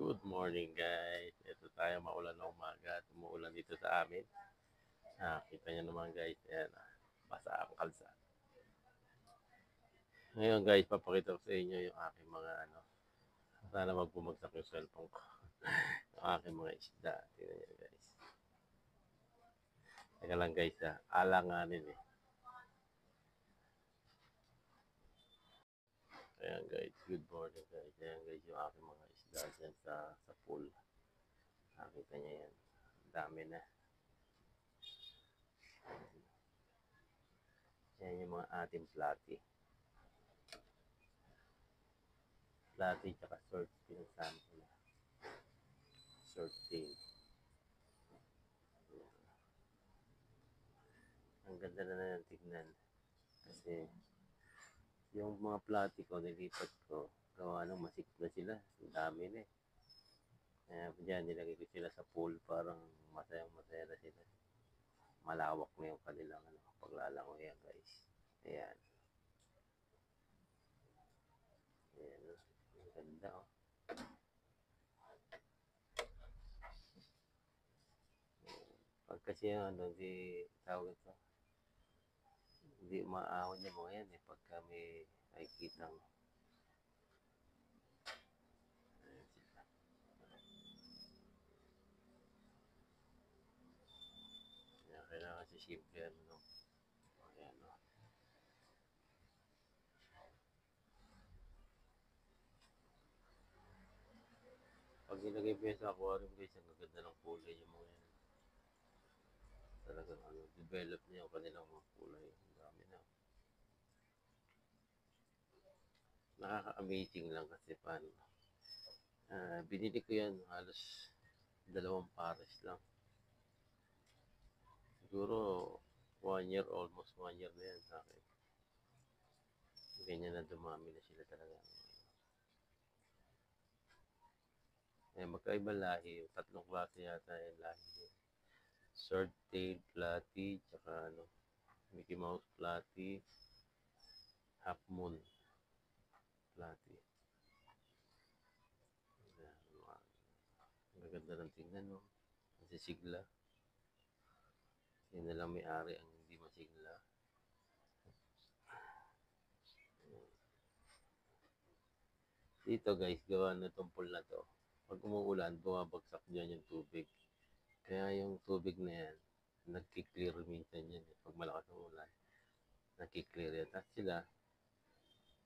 Good morning guys. Ito tayo maulan na umaga at umuulan dito sa amin. Kita nyo naman guys, ayan, basa ang kalsada. Ngayon guys, papakita ko sa inyo yung aking mga sana wag bumagsak yung cellphone ko. Yung aking mga isda. Tingnan nyo guys. Teka lang guys, alanganin eh. Ayan guys, good morning guys. Ayan guys, yung aking mga isda dyan sa pool. Nakita nyo yan. Dami na. Yan yung mga ating platy. Platy tsaka short pinagsama ko na. Short tail. Ang ganda na ng tignan. Kasi yung mga platy ko, nilipat ko. Gawa ng masikip na sila. Ang dami na eh. Kaya dyan, nilagay ko sila sa pool. Parang masayang-masaya na sila. Malawak na yung kanilang paglalangoy yan guys. Ayan. Ayan. Ang ganda oh. Pag kasi di tawag ito. Hindi umaahon yung mga yan eh. Pagka may nakikitang kailangan si simple no? Ayan o. Pag nilagay mo yan sa aquarium guys, ang gaganda ng kulay yung mga yan. Talagang develop niya yung kanilang mga kulay. Ang dami na. Nakaka-amazing lang kasi paano. Binili ko yan halos 2 pares lang. Siguro 1 year, almost 1 year na yan sa akin. Ganyan na dumami na sila talaga. Magkaiba lahi. Yung 3 klase yata yung lahi. Short tail platy, tsaka Mickey Mouse platy, half moon platy. Ang ganda ng tingnan no. Kasi sigla. Yun na lang may-ari ang hindi masigla. Dito guys, gawa na itong pool na to. Pag umuulan, bumabagsak dyan yung tubig. Kaya yung tubig na yan, nagki-clear minsan yan. Pag malakas ang ulan, nagki-clear yan. At sila,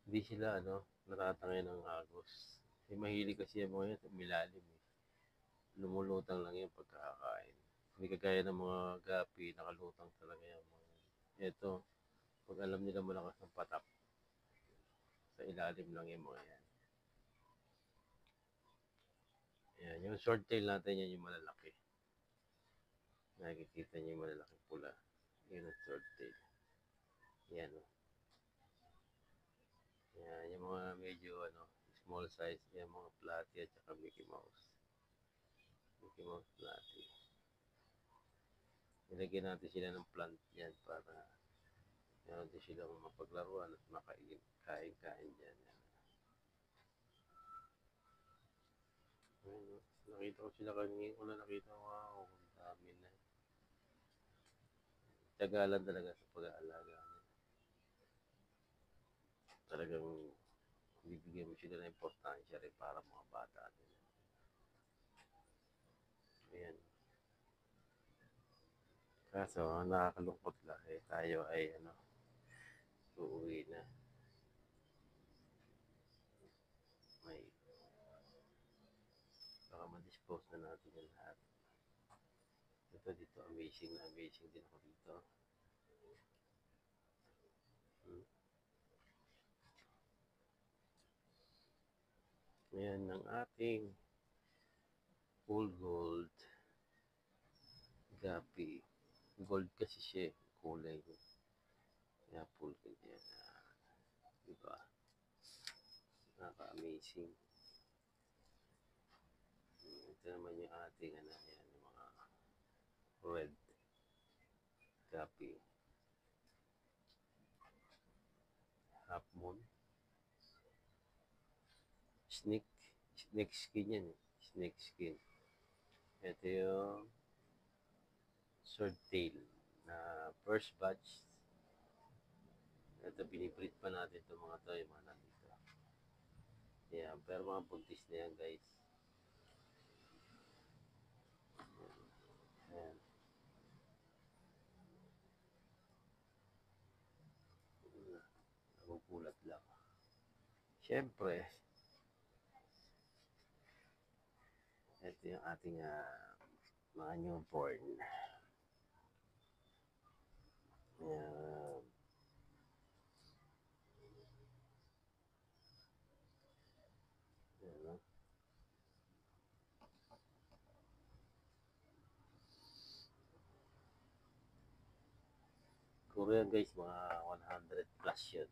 hindi sila natatangay ng agos. Kasi mahilig kasi yung mga yan sa milalim eh. Lumulutang lang yan pagkakakain. Hindi kagaya ng mga gapi, nakalutang talaga yan. Ito, pag alam nila malakas ng patak, sa ilalim lang yung mga yan. Ayan, yung short tail natin yan yung malalaki. Nakikita niyo yung malalaking pula. Yan ang short tail. Yan o. Yan, yung mga medyo small size, yung mga platy at saka Mickey Mouse. Mickey Mouse platy. Nilagyan natin sila ng plant yan para meron din silang mapaglaruan at makain-kain dyan. Ayun, nakita ko sila kanina ko na nakita ko, wow, ang dami na. Tagalan talaga sa pag-aalaga niya. Talagang bibigyan mo sila ng importansya rin para mga bata din. Ayan. Kaso, nakakalungkot lang eh. Tayo ay uuwi na. May baka ma-dispose na natin yung lahat. Dito, amazing na amazing din ako dito. Ayan ang ating full gold gapi. Gold kasi siya, kulay. Kaya full gold yan. Diba? Nakaka-amazing. Ito naman yung ating yan, yung mga red gapi. Half moon. Snake skin yan eh. snake skin. Ito yung swordtail na first batch. Ito, binibreed pa natin itong mga to, yung mga nandito. Yan, pero mga buntis na yan, guys. Ayan. Nagugulat lang. Siyempre, ito yung ating mga newborn. Ayan. Ayan. Korean guys, mga 100 plus yun.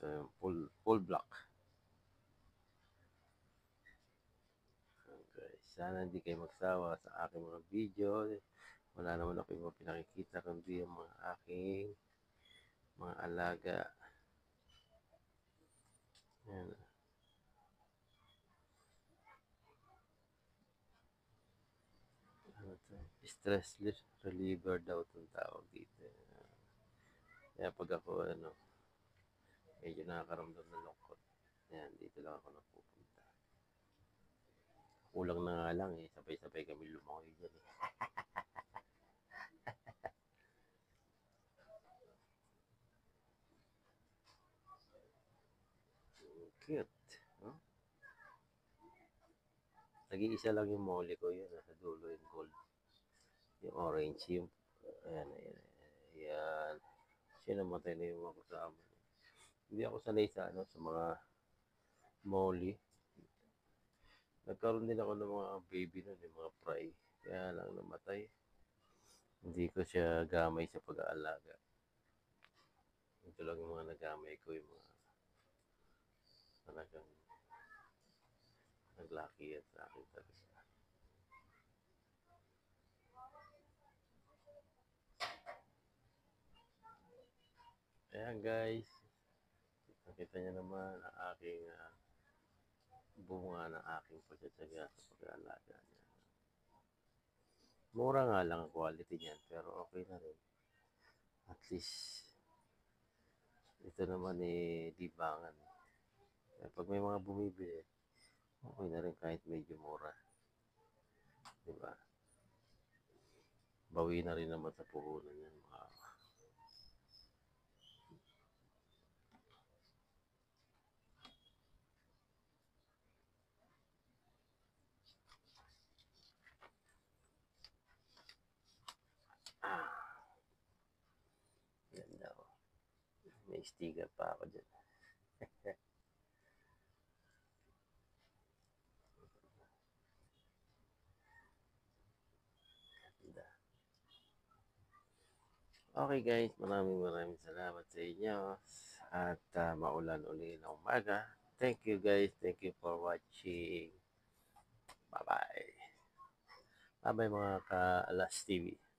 Ito yung full block. Okay. Sana hindi kayo magsawa sa aking mga video. Wala naman ako yung pinakikita kundi yung mga aking mga alaga. Ayan. Ano to? Stress reliever daw itong tawag dito. Kaya pag ako medyo nakakaramdam ng lungkot. Ayan, dito lang ako napupunta. Kulang na nga lang sabay-sabay kami lumangoy dyan Cute. Huh? Nag-iisa lang yung mole ko yun. Nasa dulo yung gold. Yung orange. Yung, ayan. Ayan. Siya namatay na yung mga kasama. Hindi ako sanay sa sa mga molly. Nagkaroon din ako ng mga baby nun, yung mga fry. Kaya lang namatay. Hindi ko siya gamay sa pag-aalaga. Ito lang yung mga nagamay ko, yung mga talagang naglaki at sa akin talaga. Ayan guys. Nakita niyo naman ang aking bunga ng aking pagtsatsaga sa pag-aalaga niya. Mura nga lang ang quality niyan, pero okay na rin. At least, ito naman libangan. Kaya pag may mga bumibili, okay na rin kahit medyo mura. Diba? Bawi na rin naman sa puhunan yan. Ganda ko. May sticker pa ako dyan. Ganda. Okay guys, maraming salamat sa inyo. At maulan uli na umaga. Thank you guys. Thank you for watching. Bye-bye. Bye-bye mga ka-Alas TV.